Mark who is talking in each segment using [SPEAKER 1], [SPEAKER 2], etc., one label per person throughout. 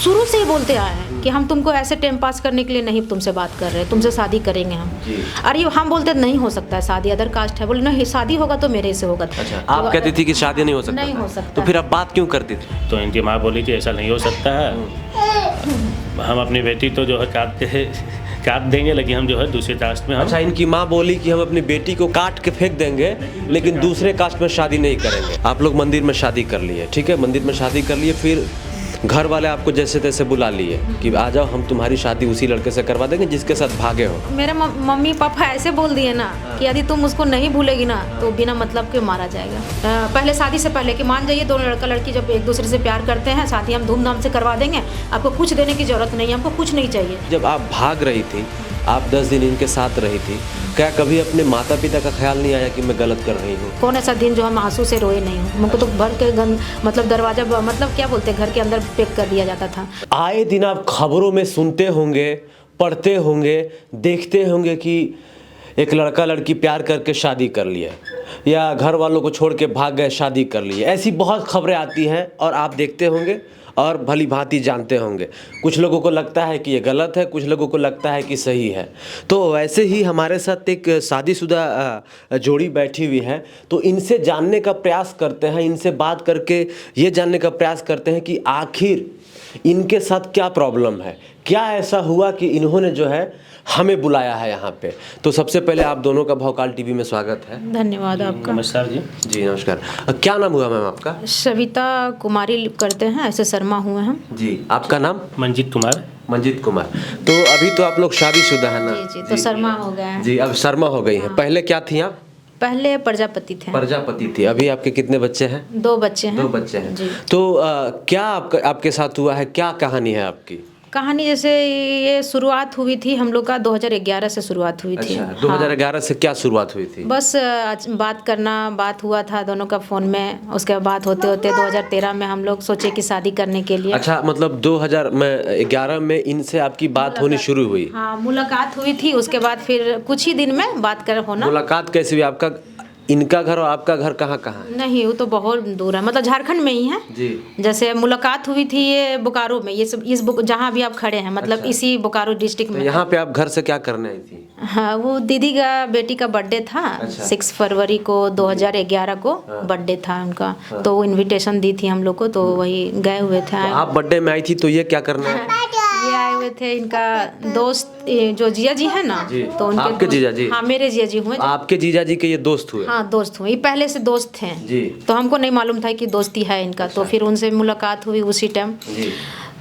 [SPEAKER 1] शुरू से ही बोलते आए हैं कि हम तुमको ऐसे टाइम पास करने के लिए नहीं तुमसे बात कर रहे, तुमसे शादी करेंगे हम। अरे हम बोलते नहीं हो सकता है शादी, अदर कास्ट है। बोले नहीं, शादी होगा तो मेरे से होगा।
[SPEAKER 2] अच्छा, आप कहती थी कि शादी नहीं हो सकता?
[SPEAKER 1] नहीं हो सकता।
[SPEAKER 2] तो फिर आप बात क्यों करती थी?
[SPEAKER 3] तो इनकी माँ बोली थी ऐसा नहीं हो सकता है, हम अपनी बेटी तो जो है काट देंगे, लेकिन हम जो है दूसरे कास्ट में।
[SPEAKER 2] अच्छा, इनकी माँ बोली कि हम अपनी बेटी को काट के फेंक देंगे, लेकिन दूसरे कास्ट में शादी नहीं करेंगे। आप लोग मंदिर में शादी कर लिए, ठीक है, मंदिर में शादी कर लिए, फिर घर वाले आपको जैसे तैसे बुला लिए कि आ जाओ, हम तुम्हारी शादी उसी लड़के से करवा देंगे जिसके साथ भागे हो।
[SPEAKER 1] मेरे मम्मी पापा ऐसे बोल दिए ना कि यदि तुम उसको नहीं भूलेगी ना तो बिना मतलब के मारा जाएगा। पहले शादी से पहले कि मान जाइए दोनों लड़का लड़की जब एक दूसरे से प्यार करते हैं, शादी हम धूमधाम से करवा देंगे, आपको कुछ देने की जरूरत नहीं है, हमको कुछ नहीं चाहिए।
[SPEAKER 2] जब आप भाग रही थी, आप 10 दिन इनके साथ रही थी, क्या कभी अपने माता पिता का ख्याल नहीं आया कि मैं गलत कर रही हूँ?
[SPEAKER 1] कौन ऐसा दिन जो हम आंसू से रोए नहीं हूँ? हमको तो भर के मतलब दरवाजा, मतलब क्या बोलते हैं, घर के अंदर पैक कर दिया जाता था।
[SPEAKER 2] आए दिन आप खबरों में सुनते होंगे, पढ़ते होंगे, देखते होंगे कि एक लड़का लड़की प्यार करके शादी कर लिया, या घर वालों को छोड़ के भाग गए, शादी कर लिए। ऐसी बहुत खबरें आती हैं और आप देखते होंगे और भली भांति जानते होंगे। कुछ लोगों को लगता है कि ये गलत है, कुछ लोगों को लगता है कि सही है। तो वैसे ही हमारे साथ एक शादीशुदा जोड़ी बैठी हुई है, तो इनसे जानने का प्रयास करते हैं, इनसे बात करके ये जानने का प्रयास करते हैं कि आखिर इनके साथ क्या प्रॉब्लम है, क्या ऐसा हुआ कि इन्होंने जो है हमें बुलाया है यहाँ पे। तो सबसे पहले आप दोनों का भौकाल टीवी में स्वागत है।
[SPEAKER 1] धन्यवाद आपका।
[SPEAKER 3] नमस्कार जी।
[SPEAKER 2] जी नमस्कार। क्या नाम हुआ मैम आपका?
[SPEAKER 1] सविता कुमारी करते हैं, ऐसे शर्मा हुए हैं
[SPEAKER 2] जी। आपका नाम?
[SPEAKER 3] मंजीत कुमार।
[SPEAKER 2] मंजीत कुमार। तो अभी तो आप लोग शादीशुदा है ना?
[SPEAKER 1] जी, तो शर्मा हो गए हैं।
[SPEAKER 2] जी, अब शर्मा हो गई हैं। पहले क्या थी आप?
[SPEAKER 1] पहले प्रजापति थे।
[SPEAKER 2] प्रजापति थी। अभी आपके कितने बच्चे हैं?
[SPEAKER 1] 2 बच्चे हैं।
[SPEAKER 2] 2 बच्चे हैं।
[SPEAKER 1] जी।
[SPEAKER 2] तो क्या आपके साथ हुआ है, क्या कहानी है आपकी?
[SPEAKER 1] कहानी जैसे ये शुरुआत हुई थी हम लोग का 2011 से शुरुआत हुई थी।
[SPEAKER 2] अच्छा, 2011 से क्या शुरुआत हुई थी?
[SPEAKER 1] बस बात हुआ था दोनों का फ़ोन में। उसके बाद होते होते 2013 में हम लोग सोचे कि शादी करने के लिए।
[SPEAKER 2] अच्छा, मतलब 2011 में इनसे आपकी बात होनी शुरू हुई?
[SPEAKER 1] हाँ, मुलाकात हुई थी। उसके बाद फिर कुछ ही दिन में बात होना।
[SPEAKER 2] मुलाकात कैसे हुई? आपका, इनका घर और आपका घर कहाँ कहाँ है?
[SPEAKER 1] नहीं, वो तो बहुत दूर है, मतलब झारखंड में ही है
[SPEAKER 2] जी।
[SPEAKER 1] जैसे मुलाकात हुई थी ये बोकारो में, ये सब जहाँ भी आप खड़े हैं, मतलब
[SPEAKER 2] अच्छा।
[SPEAKER 1] इसी बोकारो डिस्ट्रिक्ट में।
[SPEAKER 2] यहाँ पे आप घर से क्या करने आई थी?
[SPEAKER 1] हाँ, वो दीदी का बेटी का बर्थडे था।
[SPEAKER 2] अच्छा।
[SPEAKER 1] 6 फरवरी को 2011 को बर्थडे था उनका। तो वो इनविटेशन दी थी हम लोग को, तो वही गए हुए थे।
[SPEAKER 2] तो आप बर्थडे में आई थी, तो ये क्या करना है?
[SPEAKER 1] ये आए हुए थे, इनका दोस्त जो जिया जी है ना, तो उनके
[SPEAKER 2] आपके जीजा जी?
[SPEAKER 1] हाँ, मेरे जिया जी हुए।
[SPEAKER 2] आपके जीजा जी के ये दोस्त हुए?
[SPEAKER 1] हाँ, दोस्त हुए, ये पहले से दोस्त थे
[SPEAKER 2] जी।
[SPEAKER 1] तो हमको नहीं मालूम था कि दोस्ती है इनका। तो फिर उनसे मुलाकात हुई उसी टाइम।
[SPEAKER 2] जी।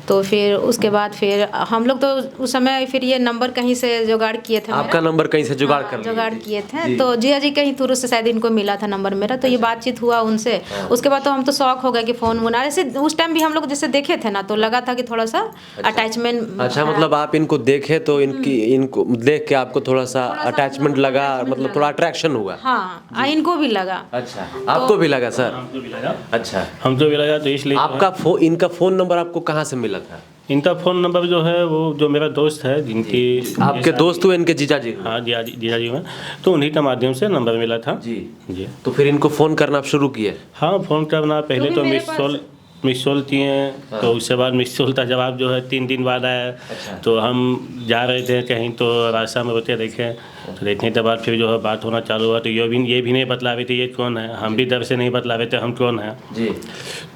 [SPEAKER 1] तो फिर उसके बाद फिर हम लोग तो उस समय फिर ये नंबर कहीं से जुगाड़ किए थे।
[SPEAKER 2] आपका नंबर कहीं से जुगाड़ कर लिया?
[SPEAKER 1] जुगाड़ किए थे। तो जिया जी कहीं थ्रू से शायद इनको मिला था नंबर मेरा, तो ये बातचीत हुआ उनसे। उसके बाद तो हम तो शौक हो गए कि फ़ोन वोन ऐसे। उस टाइम भी हम लोग जैसे देखे थे ना, तो लगा था कि थोड़ा सा अटैचमेंट।
[SPEAKER 2] अच्छा, मतलब आप इनको देखे तो इनको देख के आपको थोड़ा सा अटैचमेंट लगा, मतलब थोड़ा अट्रैक्शन हुआ?
[SPEAKER 1] हाँ, इनको भी लगा।
[SPEAKER 2] अच्छा, आपको भी लगा सर?
[SPEAKER 3] हमको भी लगा।
[SPEAKER 2] अच्छा,
[SPEAKER 3] हमको भी लगा, तो इसलिए
[SPEAKER 2] आपका इनका फ़ोन नंबर आपको कहाँ से मिला था?
[SPEAKER 3] इनका फ़ोन नंबर जो है वो जो मेरा दोस्त है, जिनकी
[SPEAKER 2] आपके दोस्त हुए, इनके जीजा जी?
[SPEAKER 3] हाँ, जीजा जी में, तो उन्हीं के माध्यम से नंबर मिला था।
[SPEAKER 2] जी।
[SPEAKER 3] जी।
[SPEAKER 2] तो फिर इनको फ़ोन करना आप शुरू किए?
[SPEAKER 3] हाँ, फ़ोन करना पहले
[SPEAKER 1] क्योंकि
[SPEAKER 3] तो
[SPEAKER 1] मेरे
[SPEAKER 3] मिस कॉल किए। तो उसके बाद मिस कॉल का जवाब जो है 3 दिन बाद आया।
[SPEAKER 2] अच्छा।
[SPEAKER 3] तो हम जा रहे थे कहीं, तो रास्ता में होते देखे, तो देखने के बाद फिर जो है बात होना चालू हुआ। तो ये भी नहीं बतला रहे थे ये कौन है, हम भी डर से नहीं बतला रहे थे हम कौन है।
[SPEAKER 2] जी।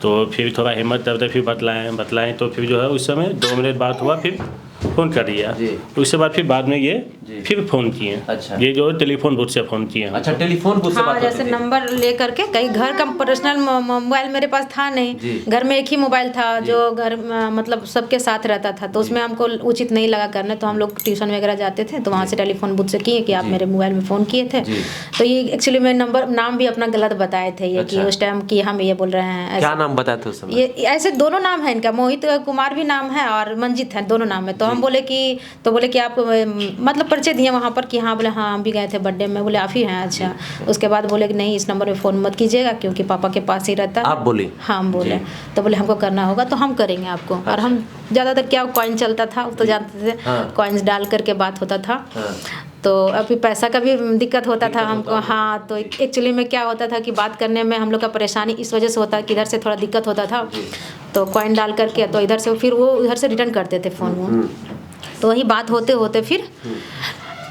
[SPEAKER 3] तो फिर थोड़ा हिम्मत करते फिर बतलाएं। तो फिर जो है उस समय 2 मिनट बात हुआ, फिर फ़ोन कर दिया।
[SPEAKER 2] जी।
[SPEAKER 3] उसके बाद फिर बाद में ये फिर फ़ोन किए।
[SPEAKER 2] अच्छा।
[SPEAKER 3] ये जो टेलीफोन बूथ से फ़ोन किए।
[SPEAKER 2] अच्छा, टेलीफोन बूथ से
[SPEAKER 1] हाँ,
[SPEAKER 2] बात
[SPEAKER 1] जैसे
[SPEAKER 2] होती थी?
[SPEAKER 1] नंबर ले करके, कहीं घर का पर्सनल मोबाइल मेरे पास था
[SPEAKER 2] जी।
[SPEAKER 1] नहीं। घर में एक ही मोबाइल था जो घर मतलब सबके साथ रहता था, तो उसमें हमको उचित नहीं लगा करना। तो हम लोग ट्यूशन वगैरह जाते थे, तो वहाँ से टेलीफोन बूथ से किए कि आप मेरे मोबाइल में फ़ोन किए थे। तो ये एक्चुअली मैं नाम भी अपना गलत बताए थे ये, कि उस टाइम कि हम ये बोल रहे हैं।
[SPEAKER 2] क्या नाम बताए थे उस समय?
[SPEAKER 1] ये ऐसे दोनों नाम है इनका, मोहित कुमार भी नाम है और मंजित है, दोनों नाम है। तो हम बोले कि आप मतलब परिचय दिए वहाँ पर कि हाँ, बोले हाँ हम भी गए थे बर्थडे में। बोले आप ही हैं? अच्छा। उसके बाद बोले कि नहीं, इस नंबर में फ़ोन मत कीजिएगा क्योंकि पापा के पास ही रहता है।
[SPEAKER 2] आप बोली?
[SPEAKER 1] हाँ, हम बोले। तो बोले हमको करना होगा तो हम करेंगे आपको। और हम ज़्यादातर क्या कॉइन चलता था तो जानते थे, कॉइन्स डाल करके बात होता था। तो अभी पैसा का भी दिक्कत होता था हमको। हाँ, तो एक्चुअली में क्या होता था कि बात करने में हम लोग का परेशानी इस वजह से होता है कि इधर से थोड़ा दिक्कत होता था, तो कॉइन डाल करके तो इधर से फिर वो उधर से रिटर्न करते थे फ़ोन वो। तो वही बात होते होते फिर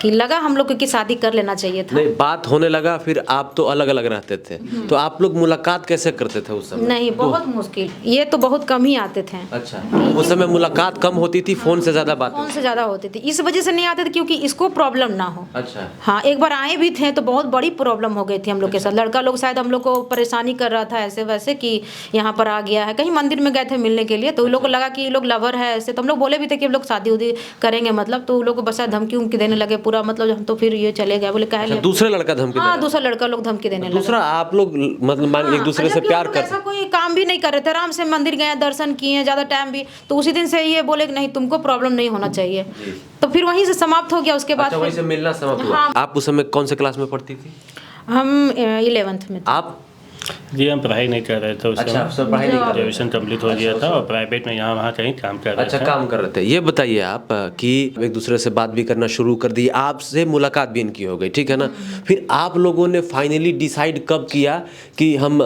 [SPEAKER 1] कि लगा हम लोग को कि शादी कर लेना चाहिए था।
[SPEAKER 2] नहीं, बात होने लगा, फिर आप तो अलग अलग रहते थे, तो आप लोग मुलाकात कैसे करते थे उस समय?
[SPEAKER 1] नहीं, बहुत मुश्किल, ये तो बहुत कम ही आते थे।
[SPEAKER 2] अच्छा, उस समय मुलाकात कम होती थी, फोन से ज्यादा बात?
[SPEAKER 1] फोन से ज़्यादा होती थी, इस वजह से नहीं आते थे क्योंकि इसको प्रॉब्लम ना हो।
[SPEAKER 2] अच्छा।
[SPEAKER 1] हाँ, एक बार आए भी थे तो बहुत बड़ी प्रॉब्लम हो गई थी हम लोग के साथ। लड़का लोग शायद हम लोग को परेशानी कर रहा था ऐसे वैसे कि यहाँ पर आ गया है, कहीं मंदिर में गए थे मिलने के लिए, तो उन लोग को लगा कि ये लोग लवर है ऐसे, तो हम लोग बोले भी थे कि हम लोग शादी उदी करेंगे मतलब, तो उन लोग को बस धमकी उमकी देने लगे पूरा, मतलब हम तो फिर ये चले गए, बोले कहे
[SPEAKER 2] दूसरा लड़का धमकी?
[SPEAKER 1] हाँ, दूसरा लड़का लोग धमकी देने लगे।
[SPEAKER 2] दूसरा आप लोग मतलब एक दूसरे से प्यार कर?
[SPEAKER 1] ऐसा कोई काम भी नहीं कर रहे थे, आराम से मंदिर गए, दर्शन किए, ज़्यादा टाइम भी, तो उसी दिन से ये बोले कि नहीं तुमको प्रॉब्लम नहीं होना चाहिए, तो फिर वहीं से समाप्त हो गया। उसके बाद
[SPEAKER 2] वहीं से मिलना समाप्त हुआ। आप उस समय कौन से क्लास में पढ़ती थी?
[SPEAKER 1] हम 11th में।
[SPEAKER 2] आप?
[SPEAKER 3] जी, हम पढ़ाई नहीं कर रहे थे उस
[SPEAKER 2] अच्छा, सब पढ़ाई नहीं कर रहे?
[SPEAKER 3] ग्रेजुएशन कंप्लीट हो गया था और प्राइवेट में यहाँ वहाँ कहीं काम कर रहे थे।
[SPEAKER 2] अच्छा, काम कर रहे थे। ये बताइए आप कि एक दूसरे से बात भी करना शुरू कर दी, आपसे मुलाकात भी इनकी हो गई, ठीक है ना? फिर आप लोगों ने फाइनली डिसाइड कब किया कि हम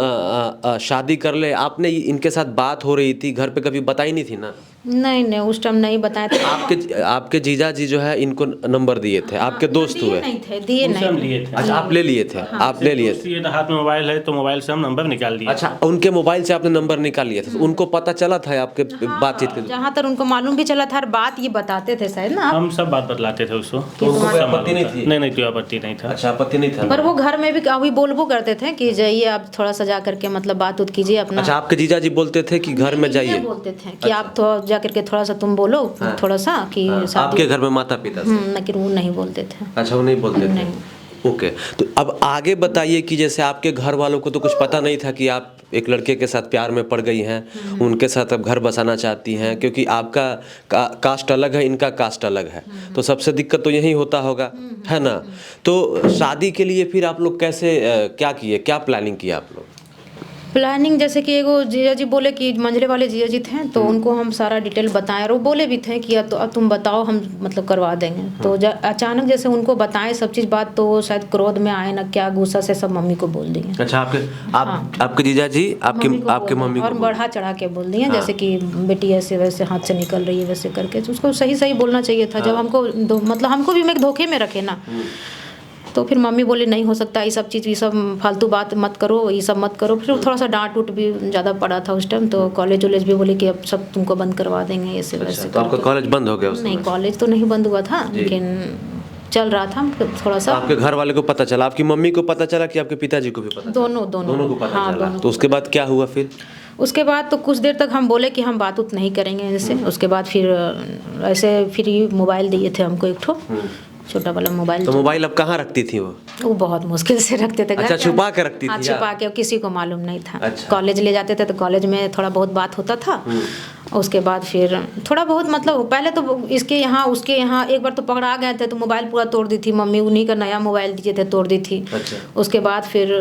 [SPEAKER 2] शादी कर ले? आपने इनके साथ बात हो रही थी, घर पे कभी बताई नहीं थी ना?
[SPEAKER 1] नहीं, उस टाइम नहीं बताए थे।
[SPEAKER 2] आपके जीजा जी जो है इनको नंबर दिए थे, आपके दोस्त हुए?
[SPEAKER 1] नहीं थे, दिए नहीं।
[SPEAKER 2] अच्छा, आप ले लिए थे? आप ले लिए थे?
[SPEAKER 3] हाथ में मोबाइल है तो मोबाइल से हम नंबर निकाल दिए।
[SPEAKER 2] अच्छा, उनके मोबाइल से आपने नंबर निकाल लिया था, उनको पता चला था आपके बातचीत के?
[SPEAKER 1] जहाँ तक उनको मालूम भी चला था, बात ये बताते थे शायद ना,
[SPEAKER 3] हम सब बात बतलाते थे उसको,
[SPEAKER 2] तो उनको कोई आपत्ति नहीं थी?
[SPEAKER 3] नहीं, कोई आपत्ति नहीं था।
[SPEAKER 2] अच्छा, आपत्ति नहीं था।
[SPEAKER 1] पर वो घर में भी अभी बोलबो करते थे कि जाइए आप थोड़ा सा जा करके मतलब बात उत कीजिए अपना।
[SPEAKER 2] अच्छा, आपके जीजा जी बोलते थे कि घर में जाइए?
[SPEAKER 1] बोलते थे कि आप तो जा करके थोड़ा सा तुम बोलो थोड़ा सा कि
[SPEAKER 2] आपके घर में माता पिता से?
[SPEAKER 1] लेकिन वो नहीं बोलते थे।
[SPEAKER 2] अच्छा, वो नहीं बोलते थे। ओके, तो अब आगे बताइए कि जैसे आपके घर वालों को तो कुछ पता नहीं था कि आप एक लड़के के साथ प्यार में पड़ गई हैं, उनके साथ अब घर बसाना चाहती हैं, क्योंकि आपका कास्ट अलग है, इनका कास्ट अलग है, तो सबसे दिक्कत तो यही होता होगा, है ना? तो शादी के लिए फिर आप लोग कैसे क्या किए, क्या प्लानिंग किया आप लोग?
[SPEAKER 1] प्लानिंग जैसे कि एगो जीजा जी बोले कि मंझले वाले जीजा जी थे, तो उनको हम सारा डिटेल बताएं, और वो बोले भी थे कि अब तुम बताओ, हम मतलब करवा देंगे। तो अचानक जैसे उनको बताएं सब चीज़ बात, तो वो शायद क्रोध में आए ना क्या, गुस्सा से सब मम्मी को बोल दिए।
[SPEAKER 2] अच्छा, आपके जीजा जी आपके मम्मी को
[SPEAKER 1] और बढ़ा चढ़ा के बोल दिए, जैसे कि बेटी ऐसे वैसे हाथ से निकल रही है वैसे करके, तो उसको सही बोलना चाहिए था। जब हमको मतलब हमको भी मैं धोखे में रखे ना, तो फिर मम्मी बोली नहीं हो सकता ये सब चीज़, ये सब फालतू बात मत करो, ये सब मत करो। फिर थोड़ा सा डांट उट भी ज़्यादा पड़ा था उस टाइम, तो कॉलेज वॉलेज भी बोले कि अब सब तुमको बंद करवा देंगे ऐसे वैसे।
[SPEAKER 2] तो आपका कॉलेज बंद हो गया?
[SPEAKER 1] नहीं, कॉलेज तो नहीं बंद हुआ था, लेकिन चल रहा था थोड़ा सा।
[SPEAKER 2] आपके घर वाले को पता चला, आपकी मम्मी को पता चला कि आपके पिताजी को भी पता?
[SPEAKER 1] दोनों
[SPEAKER 2] को पता चला। तो उसके बाद क्या हुआ फिर?
[SPEAKER 1] उसके बाद तो कुछ देर तक हम बोले कि हम बात उत नहीं करेंगे इनसे। उसके बाद फिर ऐसे फ्री मोबाइल दिए थे हमको, एक ठो छोटा वाला मोबाइल।
[SPEAKER 2] तो मोबाइल अब कहाँ रखती थी वो
[SPEAKER 1] बहुत मुश्किल से रखते थे।
[SPEAKER 2] अच्छा, छुपा के रखती थी?
[SPEAKER 1] हाँ, छुपा के, किसी को मालूम नहीं था।
[SPEAKER 2] अच्छा।
[SPEAKER 1] कॉलेज ले जाते थे तो कॉलेज में थोड़ा बहुत बात होता था, उसके बाद फिर थोड़ा बहुत मतलब पहले तो इसके यहाँ उसके यहाँ एक बार तो पकड़ा गए थे, तो मोबाइल पूरा तोड़ दी थी मम्मी, उन्हीं का नया मोबाइल दिए थे, तोड़ दी थी।
[SPEAKER 2] अच्छा।
[SPEAKER 1] उसके बाद फिर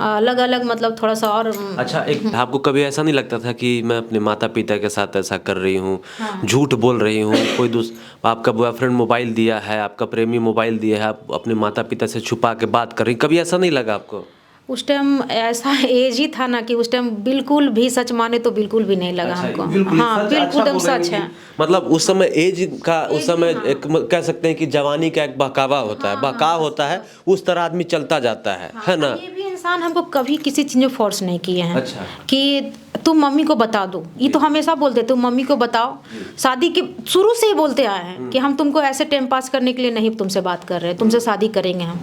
[SPEAKER 1] अलग अलग मतलब थोड़ा सा और।
[SPEAKER 2] अच्छा, एक आपको कभी ऐसा नहीं लगता था कि मैं अपने माता पिता के साथ ऐसा कर रही हूँ, झूठ बोल रही हूँ, कोई आपका बॉयफ्रेंड मोबाइल दिया है, आपका प्रेमी मोबाइल दिया है, आप अपने माता पिता से छुपा के बात कर रही, कभी ऐसा नहीं लगा आपको?
[SPEAKER 1] उस टाइम ऐसा एज ही था ना कि उस टाइम बिल्कुल भी सच माने तो बिल्कुल भी नहीं लगा हमको। हाँ, बिल्कुल एकदम सच है।
[SPEAKER 2] मतलब उस समय एज का, उस समय एक कह सकते हैं कि जवानी का एक बहकावा होता है, बहकाव होता है, उस तरह आदमी चलता जाता है ना?
[SPEAKER 1] ये भी इंसान हमको कभी किसी चीज़ में फोर्स नहीं किए हैं।
[SPEAKER 2] अच्छा।
[SPEAKER 1] कि तुम मम्मी को बता दो, ये तो हमेशा बोलते तुम मम्मी को बताओ। शादी के शुरू से ही बोलते आए हैं कि हम तुमको ऐसे टाइम पास करने के लिए नहीं तुमसे बात कर रहे हैं, तुमसे शादी करेंगे हम।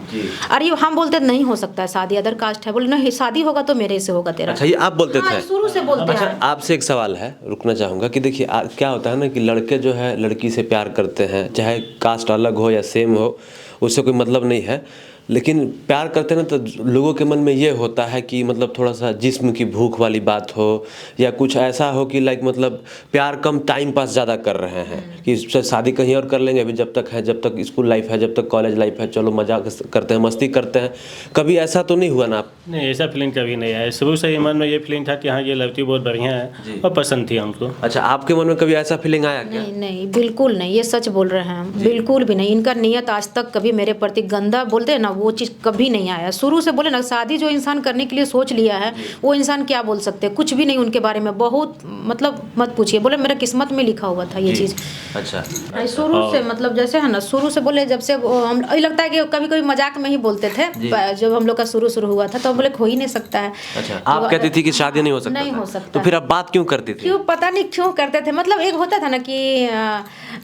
[SPEAKER 1] अरे हम बोलते नहीं हो सकता है शादी, अदर कास्ट है, बोले नहीं शादी होगा तो मेरे से होगा तेरा।
[SPEAKER 2] अच्छा, ये आप बोलते थे?
[SPEAKER 1] शुरू से बोलते हैं।
[SPEAKER 2] आपसे एक सवाल है, रुकना चाहूँगा कि देखिए क्या होता है ना कि लड़के जो है लड़की से प्यार करते हैं, चाहे कास्ट अलग हो या सेम हो, उससे कोई मतलब नहीं है। लेकिन प्यार करते ना तो लोगों के मन में ये होता है कि मतलब थोड़ा सा जिस्म की भूख वाली बात हो, या कुछ ऐसा हो कि लाइक मतलब प्यार कम टाइम पास ज़्यादा कर रहे हैं कि शादी कहीं और कर लेंगे, अभी जब तक है, जब तक स्कूल लाइफ है, जब तक कॉलेज लाइफ है, चलो मजाक करते हैं, मस्ती करते हैं। कभी ऐसा तो नहीं हुआ ना आप?
[SPEAKER 3] नहीं, ऐसा फीलिंग कभी नहीं आया। शुरू से ही मन में ये फीलिंग था कि हाँ ये लड़की बहुत बढ़िया है और पसंद थी हमको।
[SPEAKER 2] अच्छा, आपके मन में कभी ऐसा फीलिंग आया क्या?
[SPEAKER 1] नहीं नहीं, बिल्कुल नहीं, ये सच बोल रहे हैं हम, बिल्कुल भी नहीं। इनका नियत आज तक कभी मेरे प्रति गंदा बोलते हैं ना, वो चीज़ कभी नहीं आया। शुरू से बोले ना, शादी जो इंसान करने के लिए सोच लिया है वो इंसान क्या बोल सकते हैं, कुछ भी नहीं उनके बारे में, बहुत मतलब मत पूछिए। बोले मेरा किस्मत में लिखा हुआ था ये चीज़।
[SPEAKER 2] अच्छा,
[SPEAKER 1] शुरू से मतलब जैसे है ना, शुरू से बोले जब से हम लगता है कि कभी कभी मजाक में ही बोलते थे, जब हम लोग का शुरू हुआ था तो बोले हो ही नहीं सकता है।
[SPEAKER 2] अच्छा, आप कहती थी कि शादी नहीं हो सकता?
[SPEAKER 1] नहीं हो सकता।
[SPEAKER 2] तो फिर आप बात क्यों करती थी?
[SPEAKER 1] क्यों पता नहीं क्यों करते थे, मतलब एक होता था ना कि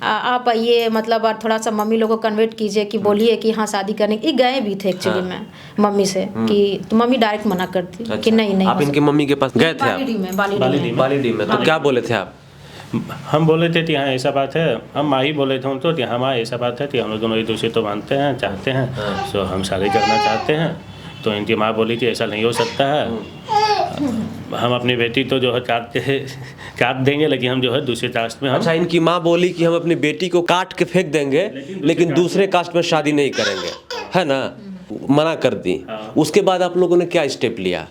[SPEAKER 1] आप आइए, मतलब और थोड़ा सा मम्मी लोगों को कन्वर्ट कीजिए कि बोलिए कि हाँ शादी करने की। गए भी थे एक्चुअली में मम्मी से कि तो मम्मी डायरेक्ट मना करती कि नहीं नहीं।
[SPEAKER 2] आप इनकी मम्मी के पास गए थे?
[SPEAKER 3] बालीडी
[SPEAKER 2] में तो क्या बोले थे आप?
[SPEAKER 3] हम बोले थे कि हाँ ऐसा बात है, हम माँ ही बोले थे उनको कि हाँ माँ ऐसा बात है कि हम लोग दोनों एक दूसरे तो मानते हैं, चाहते हैं, सो हम शादी करना चाहते हैं। तो इनकी माँ बोली थी ऐसा नहीं हो सकता है, हम अपनी बेटी तो जो है काट देंगे, लेकिन हम जो है दूसरे कास्ट में।
[SPEAKER 2] अच्छा, इनकी माँ बोली कि हम अपनी बेटी को काट के फेंक देंगे लेकिन दूसरे कास्ट में शादी नहीं करेंगे, है ना? मना कर दी। उसके बाद आप लोगों ने क्या स्टेप लिया?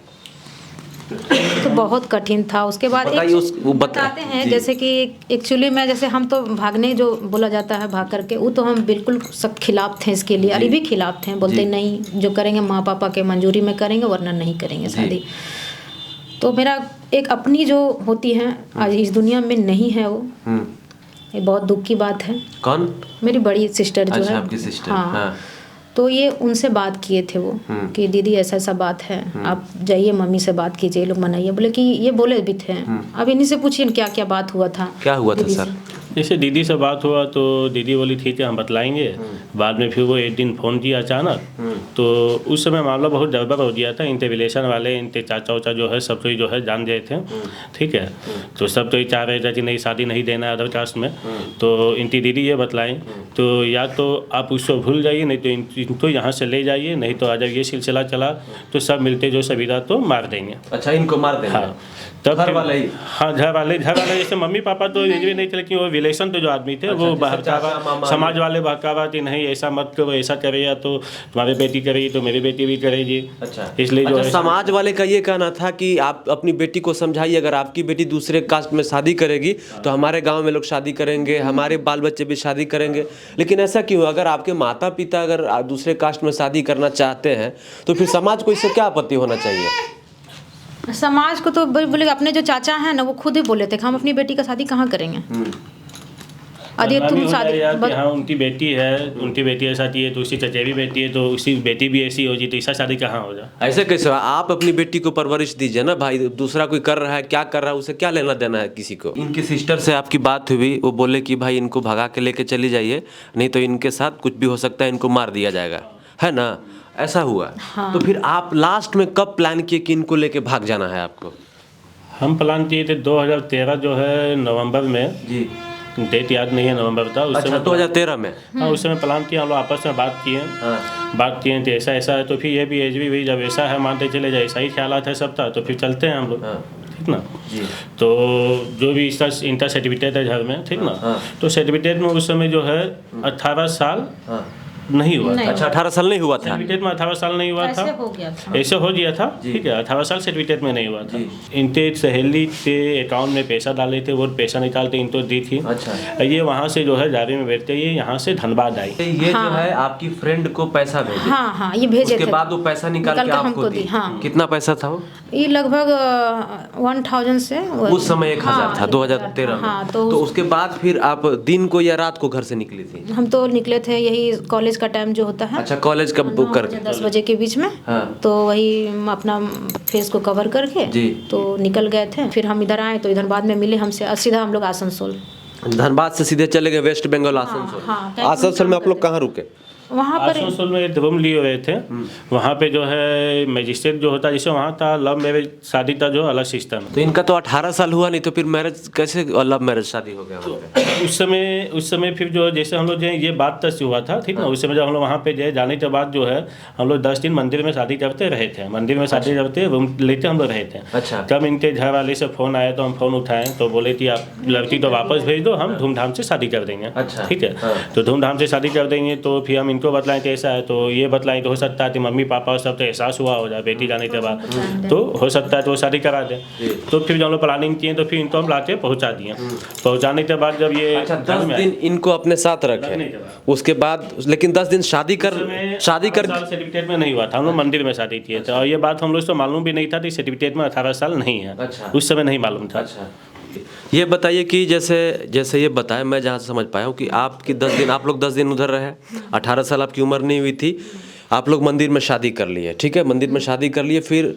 [SPEAKER 1] तो बहुत कठिन था। उसके बाद बताते हैं जैसे कि एक्चुअली में जैसे हम तो भागने जो बोला जाता है भाग करके, वो तो हम बिल्कुल सब खिलाफ थे इसके लिए, अभी भी खिलाफ थे। बोलते नहीं, जो करेंगे माँ पापा के मंजूरी में करेंगे, वरना नहीं करेंगे शादी। तो मेरा एक अपनी जो होती है आज इस दुनिया में नहीं है वो, ये बहुत दुख की बात है।
[SPEAKER 2] कौन?
[SPEAKER 1] मेरी बड़ी सिस्टर जो है।
[SPEAKER 2] आपकी सिस्टर?
[SPEAKER 1] हाँ। तो ये उनसे बात किए थे वो कि दीदी ऐसा ऐसा बात है, आप जाइए मम्मी से बात कीजिए, लोग मनाइए। बोले कि ये बोले भी थे। अब इन्हीं से पूछिए क्या क्या बात हुआ था।
[SPEAKER 2] क्या हुआ था सर?
[SPEAKER 3] जैसे दीदी से बात हुआ तो दीदी बोली ठीक है हम बतलाएंगे। बाद में फिर वो एक दिन फ़ोन किया अचानक, तो उस समय मामला बहुत गड़बड़ हो गया था। इनके रिलेशन वाले, इनके चाचा उचा जो है सब तो जो है जान गए थे, ठीक है। तो सब तो ये चाह रहे थे कि नहीं शादी नहीं देना है अदर कास्ट में। तो इनकी दीदी ये बतलाई, तो या तो आप उसको भूल जाइए, नहीं तो इनको यहाँ से ले जाइए, नहीं तो अगर ये सिलसिला चला तो सब मिलते जो सविदा तो मार देंगे।
[SPEAKER 2] अच्छा, इनको मार देंगे?
[SPEAKER 3] हाँ, तब घर वाले ही? हाँ, घर वाले जैसे मम्मी पापा तो ये भी नहीं थे, लेकिन वो रिलेशन तो जो आदमी थे वो बहकावा, समाज वाले बहकावा कि नहीं ऐसा मत करो, ऐसा करे या तो तुम्हारी बेटी करेगी तो मेरी बेटी भी करेगी।
[SPEAKER 2] अच्छा,
[SPEAKER 3] इसलिए जो
[SPEAKER 2] समाज वाले का ये कहना था कि आप अपनी बेटी को समझाइए, अगर आपकी बेटी दूसरे कास्ट में शादी करेगी तो हमारे गाँव में लोग शादी करेंगे, हमारे बाल बच्चे भी शादी करेंगे। लेकिन ऐसा क्यों? अगर आपके माता पिता अगर दूसरे कास्ट में शादी करना चाहते हैं तो फिर समाज को इससे क्या आपत्ति होना चाहिए?
[SPEAKER 1] समाज को तो बोले, अपने जो चाचा हैं ना वो खुद ही बोले थे कि हम अपनी बेटी का शादी कहाँ करेंगे। अरे तुम शादी
[SPEAKER 3] हाँ उनकी बेटी है, उनकी बेटी ऐसा चाहिए तो उसकी चचेरी बेटी है तो उसकी बेटी भी ऐसी हो जी, तो ऐसा शादी कहाँ हो जाए?
[SPEAKER 2] ऐसे कैसे? आप अपनी बेटी को परवरिश दीजिए ना भाई, दूसरा कोई कर रहा है क्या कर रहा है उसे क्या लेना देना है किसी को। इनकी सिस्टर से आपकी बात हुई, वो बोले कि भाई इनको भगा के लेके चली जाइए, नहीं तो इनके साथ कुछ भी हो सकता है, इनको मार दिया जाएगा, है ना? ऐसा हुआ? हाँ। तो फिर आप लास्ट में कब प्लान किए कि इनको लेके भाग जाना है आपको?
[SPEAKER 3] हम प्लान किए थे 2013 जो है नवंबर में जी, डेट याद नहीं है, नवंबर था उस समय।
[SPEAKER 2] 2013 में?
[SPEAKER 3] हाँ, उस समय प्लान किया, हम लोग आपस में बात किए। बात किए तो ऐसा ऐसा है, तो फिर ये भी एज भी जब ऐसा है मानते चले जाए, ऐसा ही ख्यालात है सब था, तो फिर चलते हैं हम लोग, ठीक ना जी। तो जो भी इसका इनका सर्टिफिकेट है घर में, ठीक ना, तो सर्टिफिकेट में उस समय जो है 18 साल नहीं हुआ था।
[SPEAKER 2] अच्छा, 18 साल नहीं हुआ था
[SPEAKER 3] सर्टिफिकेट में, 18 साल नहीं हुआ था, ऐसे हो गया था, ठीक है। 18 साल सर्टिफिकेट में नहीं हुआ था। इनके एक सहेली के अकाउंट में पैसा डाले थे, वो पैसा निकालते इनको दी थी। अच्छा, ये वहाँ से जो है गाड़ी में बैठते ये यहाँ से धनबाद आई।
[SPEAKER 2] ये जो है आपकी फ्रेंड को पैसा भेजे?
[SPEAKER 1] हाँ हाँ, ये भेजे थे।
[SPEAKER 2] उसके बाद वो पैसा निकाल के आपको दी? हाँ। कितना पैसा था वो?
[SPEAKER 1] ये लगभग 1000 से,
[SPEAKER 2] उस समय 1000 था 2013 में। हाँ, तो उसके बाद फिर आप दिन को या रात को घर से निकली थी?
[SPEAKER 1] हम तो निकले थे यही कॉलेज का टाइम जो होता है।
[SPEAKER 2] अच्छा, कॉलेज का बुक करके
[SPEAKER 1] 10 बजे के बीच में। हाँ। तो वही अपना फेस को कवर करके जी, तो निकल गए थे। फिर हम इधर आए तो इधर बाद में मिले हमसे, सीधा हम लोग आसनसोल,
[SPEAKER 2] धनबाद से सीधे चले गए वेस्ट बंगाल आसनसोल। आसनसोल में आप लोग कहाँ रुके?
[SPEAKER 1] वहाँ पर
[SPEAKER 3] आसनसोल में एक रूम लिए हुए थे। वहाँ पे जो है मजिस्ट्रेट जो होता है, जैसे वहाँ था लव मैरिज शादी का जो अलग सिस्टम है।
[SPEAKER 2] तो इनका तो 18 साल हुआ नहीं, तो फिर मैरिज कैसे, लव मैरिज शादी हो गया वहाँ पे?
[SPEAKER 3] उस समय फिर जो जैसे हम लोग जो है ये बात तक हुआ था, ठीक ना। उस समय जब हम लोग वहाँ पे जो जाने के बाद जो है हम लोग 10 दिन मंदिर में शादी करते रहे थे, मंदिर में शादी करते रूम लेते हम लोग रहे थे।
[SPEAKER 2] अच्छा।
[SPEAKER 3] तब इनके घर वाले से फ़ोन आया तो हम फ़ोन उठाएं तो बोले कि आप लड़की तो वापस भेज दो, हम धूमधाम से शादी कर देंगे।
[SPEAKER 2] अच्छा।
[SPEAKER 3] ठीक है। तो धूमधाम से शादी कर देंगे। तो फिर हम इनको बतलाएं कि ऐसा है, तो ये बतलाएं तो हो सकता है कि मम्मी पापा सब तो एहसास हुआ हो जाए बेटी जाने के बाद, तो हो सकता है तो वो शादी करा दें। तो फिर जब हम लोग प्लानिंग किए तो फिर इनको हम लाके पहुँचा दिए। पहुँचाने के बाद जब ये
[SPEAKER 2] 10 दिन इनको अपने साथ रखे, उसके बाद लेकिन 10 दिन शादी कर
[SPEAKER 3] सर्टिफिकेट में नहीं हुआ था, हम लोग मंदिर में शादी किए थे। और ये बात हम लोग को मालूम भी नहीं था कि सर्टिफिकेट में 18 साल नहीं है।
[SPEAKER 2] अच्छा।
[SPEAKER 3] उस समय नहीं मालूम था।
[SPEAKER 2] अच्छा। ये बताइए कि जैसे ये बताया, मैं जहाँ से समझ पाया हूँ कि आपकी 10 दिन, आप लोग 10 दिन उधर रहे, 18 साल आपकी उम्र नहीं हुई थी, आप लोग मंदिर में शादी कर लिए, ठीक है, मंदिर में शादी कर लिए, फिर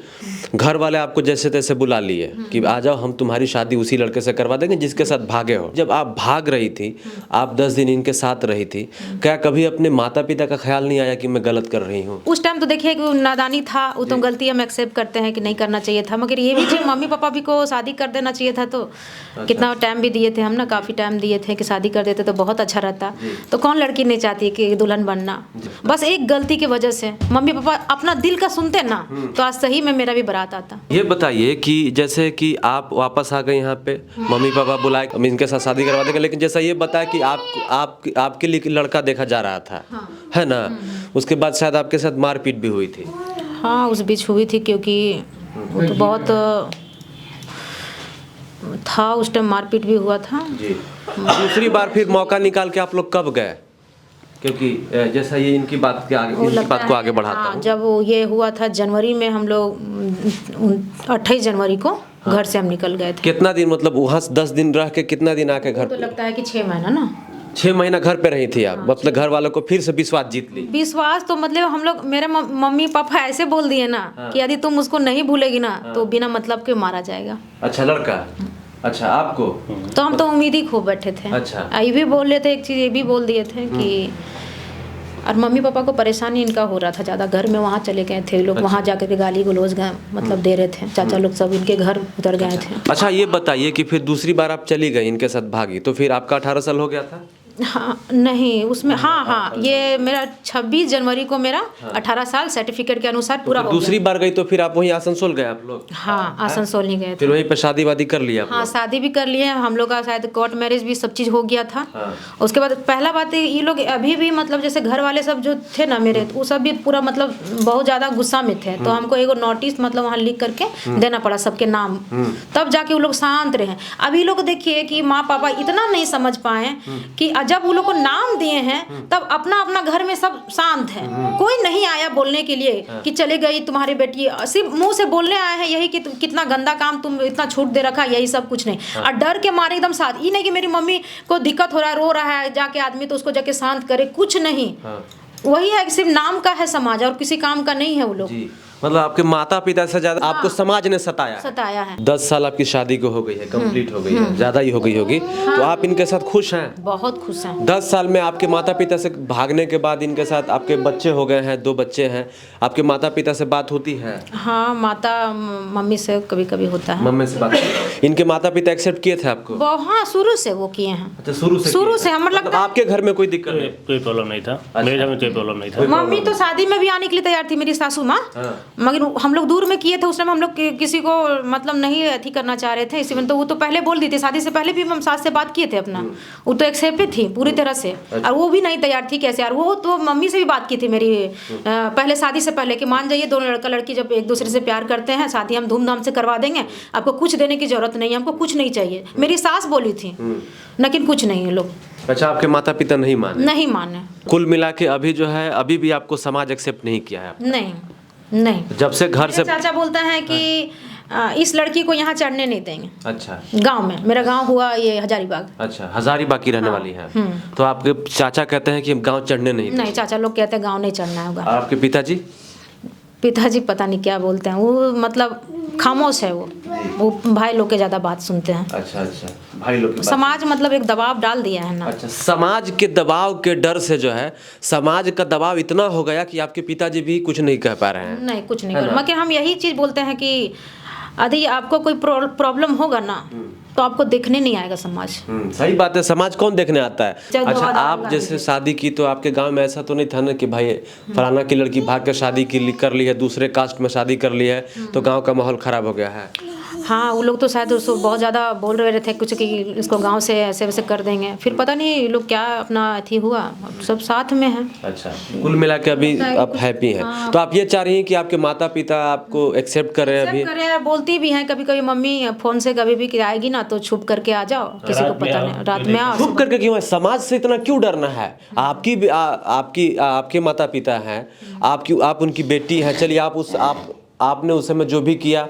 [SPEAKER 2] घर वाले आपको जैसे तैसे बुला लिए कि आ जाओ हम तुम्हारी शादी उसी लड़के से करवा देंगे जिसके साथ भागे हो। जब आप भाग रही थी, आप 10 दिन इनके साथ रही थी, क्या कभी अपने माता पिता का ख्याल नहीं आया कि मैं गलत कर रही हूँ?
[SPEAKER 1] उस टाइम तो देखिए कि नादानी था, वो तो गलती हम एक्सेप्ट करते हैं कि नहीं करना चाहिए था, मगर ये भी कि मम्मी पापा भी को शादी कर देना चाहिए था। तो कितना टाइम भी दिए थे हम ना, काफ़ी टाइम दिए थे कि शादी कर देते तो बहुत अच्छा रहता। तो कौन लड़की नहीं चाहती कि दुल्हन बनना। बस एक गलती की वजह से मम्मी पापा अपना दिल का सुनते ना, तो आज सही में मेरा भी बारात आता।
[SPEAKER 2] ये बताइए कि जैसे कि आप वापस आ गए यहाँ पे, मम्मी पापा बुलाए हम इनके साथ शादी करवा देंगे, लेकिन जैसा ये बताया कि आपके लिए लड़का देखा जा रहा था, है ना, उसके बाद शायद आपके साथ मारपीट भी हुई थी।
[SPEAKER 1] हाँ, उस बीच हुई थी, क्योंकि वो तो बहुत था, उस टाइम मारपीट भी हुआ था
[SPEAKER 2] जी। दूसरी बार फिर मौका निकाल के आप लोग कब गए? क्योंकि जैसा ये इनकी बात के आगे, इनकी बात को आगे बढ़ाता हूँ।
[SPEAKER 1] जब ये हुआ था जनवरी में, हम लोग 28 जनवरी को घर से हम निकल गए थे।
[SPEAKER 2] कितना दिन, मतलब वहाँ 10 दिन रह के कितना दिन आके घर?
[SPEAKER 1] तो लगता है कि 6 महीना ना।
[SPEAKER 2] 6 महीना घर पे रही थी आप, मतलब घर वालों को फिर से विश्वास जीत ली?
[SPEAKER 1] विश्वास तो मतलब हम लोग, मेरे मम्मी पापा ऐसे बोल दिए ना कि यदि तुम उसको नहीं भूलेगी ना तो बिना मतलब के मारा जाएगा।
[SPEAKER 2] अच्छा, लड़का? अच्छा, आपको?
[SPEAKER 1] तो हम तो उम्मीद ही खो बैठे थे।
[SPEAKER 2] अच्छा।
[SPEAKER 1] ये भी बोल रहे थे, एक चीज़ ये भी बोल दिए थे कि, और मम्मी पापा को परेशानी इनका हो रहा था ज़्यादा, घर में वहाँ चले गए थे लोग। अच्छा। वहाँ जाकर के गाली गलौज मतलब दे रहे थे, चाचा लोग सब इनके घर उतर गए थे।
[SPEAKER 2] अच्छा, ये बताइए कि फिर दूसरी बार आप चली गई इनके साथ भागी, तो फिर आपका 18 साल हो गया था?
[SPEAKER 1] हाँ नहीं, उसमें हाँ, ये मेरा 26 जनवरी को मेरा 18 साल सर्टिफिकेट के अनुसार पूरा हो गया।
[SPEAKER 2] दूसरी बार गई तो फिर आप वहीं आसनसोल गए आप लोग?
[SPEAKER 1] हाँ, आसनसोल नहीं गए थे।
[SPEAKER 2] फिर वहीं पर शादी वादी कर लिया?
[SPEAKER 1] हाँ, शादी भी कर लिए हम लोग का, शायद कोर्ट मैरिज भी सब चीज़ हो गया था। उसके बाद पहला बात ये लोग अभी भी मतलब जैसे घर वाले सब जो थे ना मेरे, वो सब भी पूरा मतलब बहुत ज़्यादा गुस्सा में थे। तो हमको एगो नोटिस मतलब वहाँ लिख करके देना पड़ा सबके नाम, तब जाके वो लोग शांत रहे। अभी लोग देखिए कि माँ पापा इतना नहीं समझ पाए कि जब वो लोग को नाम दिए हैं तब अपना अपना घर में सब शांत है, कोई नहीं आया बोलने के लिए कि चले गई तुम्हारी बेटी, सिर्फ मुंह से बोलने आए हैं यही कि कितना गंदा काम तुम इतना छूट दे रखा, यही सब कुछ नहीं। और डर के मारे एकदम साथ, ये नहीं कि मेरी मम्मी को दिक्कत हो रहा है, रो रहा है, जाके आदमी तो उसको जाके शांत करे, कुछ नहीं। वही है कि सिर्फ नाम का है समाज और किसी काम का नहीं है वो लोग।
[SPEAKER 2] मतलब आपके माता पिता से ज्यादा आपको समाज ने सताया
[SPEAKER 1] है।
[SPEAKER 2] 10 साल आपकी शादी को हो गई है, कंप्लीट हो गई है, ज्यादा ही हो गई होगी। तो आप इनके साथ खुश हैं?
[SPEAKER 1] बहुत खुश हैं।
[SPEAKER 2] 10 साल में आपके माता पिता से भागने के बाद इनके साथ आपके बच्चे हो गए हैं, 2 बच्चे हैं, आपके माता पिता से बात होती है?
[SPEAKER 1] हाँ, मम्मी से कभी कभी होता है।
[SPEAKER 2] मम्मी से बात? इनके माता पिता एक्सेप्ट किए थे आपको?
[SPEAKER 1] हाँ, शुरू से वो किए हैं।
[SPEAKER 2] अच्छा, शुरू से हमें लगता है आपके घर में कोई दिक्कत नहीं?
[SPEAKER 3] कोई प्रॉब्लम नहीं था, मेरे घर में कोई प्रॉब्लम नहीं था।
[SPEAKER 1] मम्मी तो शादी में भी आने के लिए तैयार थी, मेरी सासू माँ, मगर हम लोग दूर में किए थे। उस टाइम हम लोग किसी को मतलब नहीं अथी करना चाह रहे थे, इसी में तो वो तो पहले बोल दी थी, शादी से पहले भी हम सास से बात किए थे अपना, वो तो एक्सेप्ट थी पूरी तरह से। और वो भी नहीं तैयार थी कैसे यार, वो तो मम्मी से भी बात की थी मेरी पहले, शादी से पहले, कि मान जाइए दोनों लड़का लड़की जब एक दूसरे से प्यार करते हैं, शादी हम धूमधाम से करवा देंगे, आपको कुछ देने की जरूरत नहीं है, हमको कुछ नहीं चाहिए। मेरी सास बोली थी, लेकिन कुछ नहीं है लोग।
[SPEAKER 2] अच्छा, आपके माता पिता नहीं माने? कुल मिला के अभी जो है, अभी भी आपको समाज एक्सेप्ट नहीं किया है?
[SPEAKER 1] नहीं।
[SPEAKER 2] जब से घर से
[SPEAKER 1] चाचा बोलता है कि इस लड़की को यहाँ चढ़ने नहीं देंगे।
[SPEAKER 2] अच्छा।
[SPEAKER 1] गांव में, मेरा गांव हुआ ये हजारीबाग।
[SPEAKER 2] अच्छा, हजारीबाग की रहने वाली है। तो आपके चाचा कहते हैं कि गांव चढ़ने नहीं,
[SPEAKER 1] चाचा लोग कहते हैं गांव नहीं चढ़ना होगा।
[SPEAKER 2] आपके पिताजी
[SPEAKER 1] पता नहीं क्या बोलते हैं, वो मतलब खामोश है, वो भाई लोग के ज़्यादा बात सुनते हैं।
[SPEAKER 2] अच्छा। भाई लोग की बात
[SPEAKER 1] समाज मतलब एक दबाव डाल दिया है ना।
[SPEAKER 2] अच्छा, समाज के दबाव के डर से जो है, समाज का दबाव इतना हो गया कि आपके पिताजी भी कुछ नहीं कह पा रहे हैं।
[SPEAKER 1] नहीं, कुछ नहीं कर, मगर हम यही चीज बोलते हैं कि यदि आपको कोई प्रॉब्लम होगा ना तो आपको देखने नहीं आएगा समाज।
[SPEAKER 2] सही बात है, समाज कौन देखने आता है।
[SPEAKER 1] जब
[SPEAKER 2] अच्छा,
[SPEAKER 1] दवा
[SPEAKER 2] आप
[SPEAKER 1] डालूंगा
[SPEAKER 2] जैसे शादी की तो आपके गांव में ऐसा तो नहीं था ना कि भाई फलाना की लड़की भाग कर शादी कर ली है, दूसरे कास्ट में शादी कर ली है, तो गांव का माहौल खराब हो गया है।
[SPEAKER 1] हाँ, वो लोग तो शायद उसको बहुत ज़्यादा बोल रहे थे कुछ कि इसको गांव से ऐसे वैसे कर देंगे, फिर पता नहीं ये लोग क्या अपना अथी हुआ, अब सब साथ में हैं।
[SPEAKER 2] अच्छा, कुल मिला के अभी आप हैप्पी हैं। तो आप ये चाह रही हैं कि आपके माता पिता आपको एक्सेप्ट कर रहे हैं अभी?
[SPEAKER 1] कर रहे हैं, बोलती भी हैं कभी कभी मम्मी फ़ोन से कभी भी कि आएगी ना तो छुप करके आ जाओ, किसी को पता नहीं, रात में आओ।
[SPEAKER 2] छुप करके क्यों है? समाज से इतना क्यों डरना है? आपके माता पिता हैं, आप उनकी बेटी हैं, चलिए आपने उस समय जो भी किया,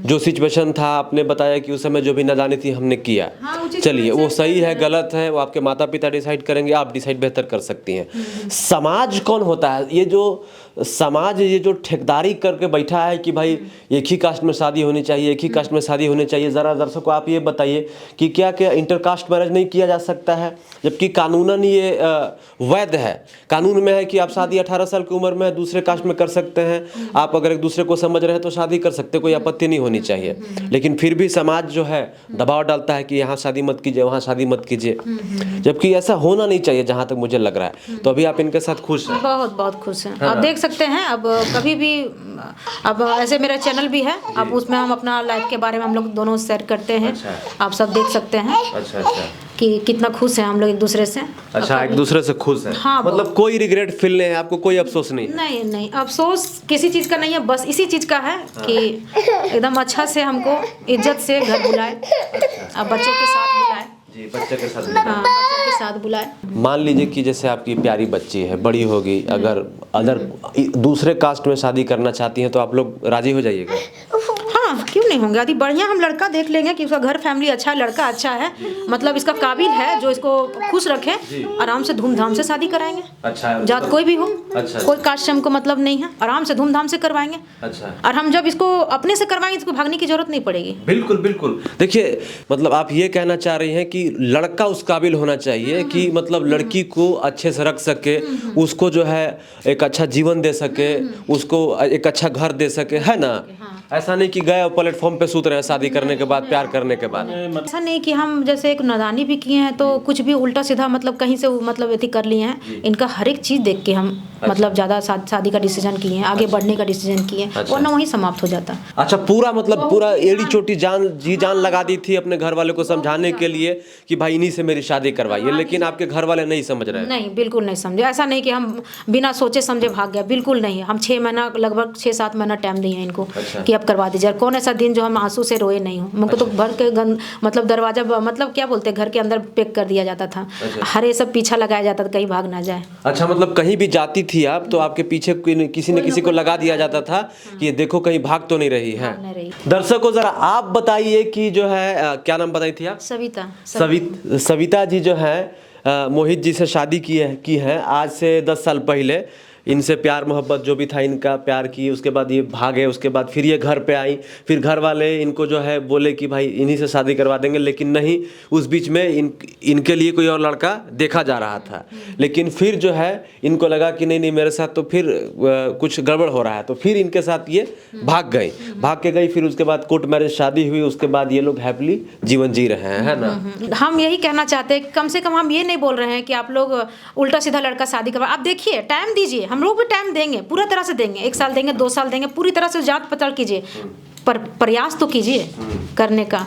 [SPEAKER 2] जो सिचुएशन था आपने बताया कि उस समय जो भी नादानी थी हमने किया, चलिए वो सही है गलत है वो आपके माता पिता डिसाइड करेंगे, आप डिसाइड बेहतर कर सकती हैं। समाज कौन होता है? ये जो ठेकेदारी करके बैठा है कि भाई एक ही कास्ट में शादी होनी चाहिए, एक ही कास्ट में शादी होनी चाहिए। ज़रा दर्शकों आप ये बताइए कि क्या इंटरकास्ट मैरिज नहीं किया जा सकता है, जबकि कानूनन ये वैध है। कानून में है कि आप शादी 18 साल की उम्र में दूसरे कास्ट में कर सकते हैं। आप अगर एक दूसरे को समझ रहे हैं तो शादी कर सकते, कोई आपत्ति नहीं होनी चाहिए। लेकिन फिर भी समाज जो है दबाव डालता है कि यहाँ शादी मत कीजिए, वहाँ शादी मत कीजिए, जबकि ऐसा होना नहीं चाहिए जहाँ तक मुझे लग रहा है। तो अभी आप इनके साथ खुश हैं?
[SPEAKER 1] बहुत बहुत खुश हैं। आप देख सकते हैं, अब कभी भी, अब ऐसे मेरा चैनल भी है, अब उसमें हम अपना लाइफ के बारे में हम लोग दोनों शेयर करते हैं।
[SPEAKER 2] अच्छा।
[SPEAKER 1] आप सब देख सकते हैं।
[SPEAKER 2] अच्छा
[SPEAKER 1] कि कितना खुश हैं हम लोग एक दूसरे से।
[SPEAKER 2] अच्छा, एक दूसरे से खुश है।
[SPEAKER 1] हाँ,
[SPEAKER 2] मतलब कोई रिग्रेट फील नहीं है आपको, कोई अफसोस नहीं?
[SPEAKER 1] नहीं, अफसोस किसी चीज़ का नहीं है, बस इसी चीज़ का है कि एकदम अच्छा से हमको इज्जत से घर बुलाए, अब बच्चों के साथ बुलाए।
[SPEAKER 2] जी, बच्चे के साथ।
[SPEAKER 1] हाँ, बच्चों के साथ बुलाए।
[SPEAKER 2] मान लीजिए कि जैसे आपकी प्यारी बच्ची है, बड़ी होगी, अगर दूसरे कास्ट में शादी करना चाहती हैं तो आप लोग राजी हो जाइएगा?
[SPEAKER 1] हाँ, क्यों नहीं होंगे? यदि बढ़िया हम लड़का देख लेंगे कि उसका घर फैमिली अच्छा है, लड़का अच्छा है, मतलब इसका काबिल है, जो इसको खुश रखे, आराम से धूमधाम से शादी कराएंगे।
[SPEAKER 2] अच्छा,
[SPEAKER 1] जात कोई भी हो।
[SPEAKER 2] अच्छा,
[SPEAKER 1] कोई कास्ट से हमको मतलब नहीं है, आराम से धूमधाम से करवाएंगे।
[SPEAKER 2] अच्छा।
[SPEAKER 1] और हम जब इसको अपने से करवाएंगे इसको भागने की जरूरत नहीं पड़ेगी।
[SPEAKER 2] बिल्कुल बिल्कुल। देखिए, मतलब आप ये कहना चाह रही हैं कि लड़का उस काबिल होना चाहिए कि मतलब लड़की को अच्छे से रख सके, उसको जो है एक अच्छा जीवन दे सके, उसको एक अच्छा घर दे सके, है ना? ऐसा नहीं कि गए और प्लेटफॉर्म पे सूत रहे हैं शादी करने के बाद, प्यार करने के बाद।
[SPEAKER 1] ऐसा नहीं कि हम जैसे एक नादानी भी किए हैं तो कुछ भी उल्टा सीधा मतलब कहीं से मतलब ऐसी कर लिए हैं। इनका हर एक चीज़ देख के हम मतलब ज़्यादा शादी का डिसीजन किए हैं, आगे बढ़ने का डिसीजन किए, वरना वहीं समाप्त हो जाता।
[SPEAKER 2] अच्छा, पूरा एड़ी चोटी जान लगा दी थी अपने घर वाले को समझाने के लिए कि भाई इन्हीं से मेरी शादी करवाइए, लेकिन आपके घर वाले नहीं समझ रहे?
[SPEAKER 1] नहीं, बिल्कुल नहीं समझे। ऐसा नहीं कि हम बिना सोचे समझे भाग गया, बिल्कुल नहीं। हम 6 महीना, लगभग 6-7 महीना टाइम दिए हैं इनको कि अब करवा दीजिए। कौन ऐसा दिन जो हम आंसू से रोए नहीं हो। हमको तो भर के मतलब दरवाजा, मतलब क्या बोलते हैं, घर के अंदर पैक कर दिया जाता था। हर ये सब पीछा लगाया जाता था कहीं भाग ना जाए।
[SPEAKER 2] अच्छा, मतलब कहीं भी जाती थी आप तो आपके पीछे किसी न किसी को लगा दिया जाता था कि ये देखो कहीं भाग तो नहीं रही है। दर्शकों जरा आप बताइए कि जो है क्या नाम बताई थी आप? सविता जी जो है मोहित जी से शादी की है आज से 10 साल पहले। इनसे प्यार मोहब्बत जो भी था इनका, प्यार की, उसके बाद ये भागे, उसके बाद फिर ये घर पे आई, फिर घर वाले इनको जो है बोले कि भाई इन्हीं से शादी करवा देंगे, लेकिन नहीं, उस बीच में इनके लिए कोई और लड़का देखा जा रहा था। लेकिन फिर जो है इनको लगा कि नहीं मेरे साथ तो फिर कुछ गड़बड़ हो रहा है, तो फिर इनके साथ ये भाग के गई। फिर उसके बाद कोर्ट मैरिज शादी हुई, उसके बाद ये लोग हैप्पीली जीवन जी रहे हैं, है ना?
[SPEAKER 1] हम यही कहना चाहते हैं, कम से कम हम ये नहीं बोल रहे हैं कि आप लोग उल्टा सीधा लड़का शादी करवा। आप देखिए, टाइम दीजिए, हम लोग भी टाइम देंगे, पूरा तरह से देंगे, 1 साल देंगे, 2 साल देंगे, पूरी तरह से जांच पड़ताल कीजिए, पर प्रयास तो कीजिए करने का।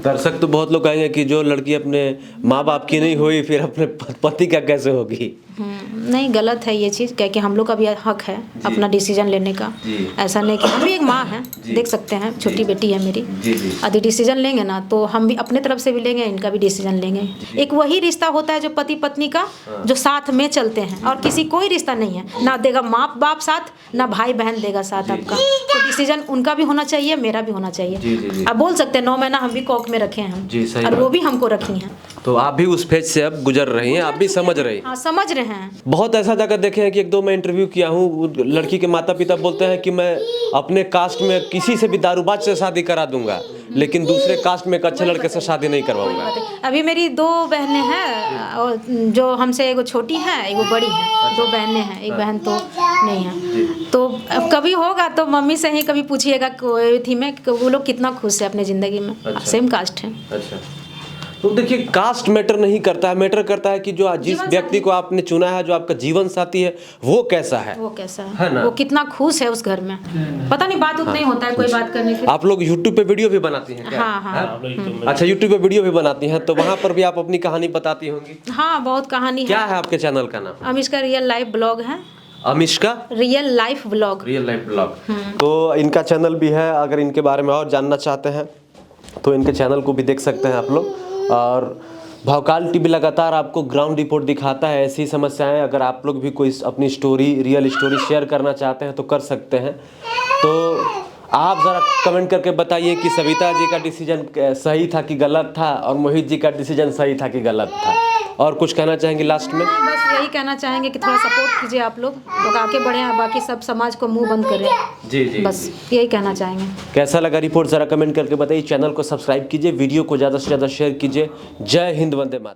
[SPEAKER 2] दर्शक तो बहुत लोग कहेंगे कि जो लड़की अपने माँ बाप की नहीं हुई फिर अपने पति का कैसे होगी?
[SPEAKER 1] नहीं, गलत है ये चीज़, क्या कि हम लोग का भी हक है अपना डिसीजन लेने का। ऐसा नहीं कि हम भी एक माँ हैं, देख सकते हैं, छोटी बेटी है मेरी। यदि डिसीजन लेंगे ना तो हम भी अपने तरफ से भी लेंगे, इनका भी डिसीजन लेंगे। एक वही रिश्ता होता है जो पति पत्नी का, जो साथ में चलते हैं, और किसी कोई रिश्ता नहीं है, ना देगा माँ बाप साथ, ना भाई बहन देगा साथ आपका। तो डिसीजन उनका भी होना चाहिए, मेरा भी होना चाहिए। अब बोल सकते हैं 9 महीना हम भी कॉक में रखे हैं हम, और वो भी हमको रखी हैं।
[SPEAKER 2] तो आप भी उस फेज से अब गुजर रही हैं, आप भी समझ रही हैं।
[SPEAKER 1] हाँ, समझ रहे हैं।
[SPEAKER 2] बहुत ऐसा जगह देखे हैं कि एक दो मैं इंटरव्यू किया हूँ, लड़की के माता पिता बोलते हैं कि मैं अपने कास्ट में किसी से भी दारूबाज से शादी करा दूंगा, लेकिन दूसरे कास्ट में एक अच्छे लड़के से शादी नहीं करवाऊंगा।
[SPEAKER 1] अभी मेरी 2 बहनें हैं, और जो हमसे एगो छोटी है एगो बड़ी है। 2 बहनें हैं, एक बहन तो नहीं है। तो अब कभी होगा तो मम्मी से ही कभी पूछिएगा कोई थी में कि वो लोग कितना खुश है अपने ज़िंदगी में। सेम कास्ट है।
[SPEAKER 2] अच्छा, तो देखिए कास्ट मैटर नहीं करता है, मैटर करता है कि जो जिस व्यक्ति को आपने चुना है, जो आपका जीवन साथी है, वो कैसा है,
[SPEAKER 1] है ना? वो कितना खुश है उस घर में। पता नहीं बात उतना ही होता है, कोई बात करने की।
[SPEAKER 2] आप लोग यूट्यूब पे वीडियो भी बनाती हैं क्या?
[SPEAKER 1] हाँ।
[SPEAKER 2] अच्छा, यूट्यूब पे वीडियो भी बनाती हैं, तो वहाँ पर भी आप अपनी कहानी बताती होंगी?
[SPEAKER 1] हाँ, बहुत कहानी है।
[SPEAKER 2] क्या है आपके चैनल का नाम?
[SPEAKER 1] अमिष्का रियल लाइफ ब्लॉग है।
[SPEAKER 2] Amishka
[SPEAKER 1] real life blog.
[SPEAKER 2] Real life blog. तो इनका चैनल भी है, अगर इनके बारे में और जानना चाहते हैं तो इनके चैनल को भी देख सकते हैं आप लोग। और भवकाल टीवी लगातार आपको ग्राउंड रिपोर्ट दिखाता है ऐसी समस्याएं। अगर आप लोग भी कोई अपनी स्टोरी, रियल स्टोरी शेयर करना चाहते हैं तो कर सकते हैं। तो आप ज़रा कमेंट करके बताइए कि सविता जी का डिसीजन सही था कि गलत था, और मोहित जी का डिसीजन सही था कि गलत था। और कुछ कहना चाहेंगे लास्ट में?
[SPEAKER 1] बस यही कहना चाहेंगे कि थोड़ा सपोर्ट कीजिए, आप लोग आगे बढ़े, बाकी सब समाज को मुंह बंद करें।
[SPEAKER 2] जी जी,
[SPEAKER 1] बस यही कहना चाहेंगे।
[SPEAKER 2] कैसा लगा रिपोर्ट ज़रा कमेंट करके बताइए। चैनल को सब्सक्राइब कीजिए, वीडियो को ज़्यादा से ज़्यादा शेयर कीजिए। जय हिंद, वंदे मातरम।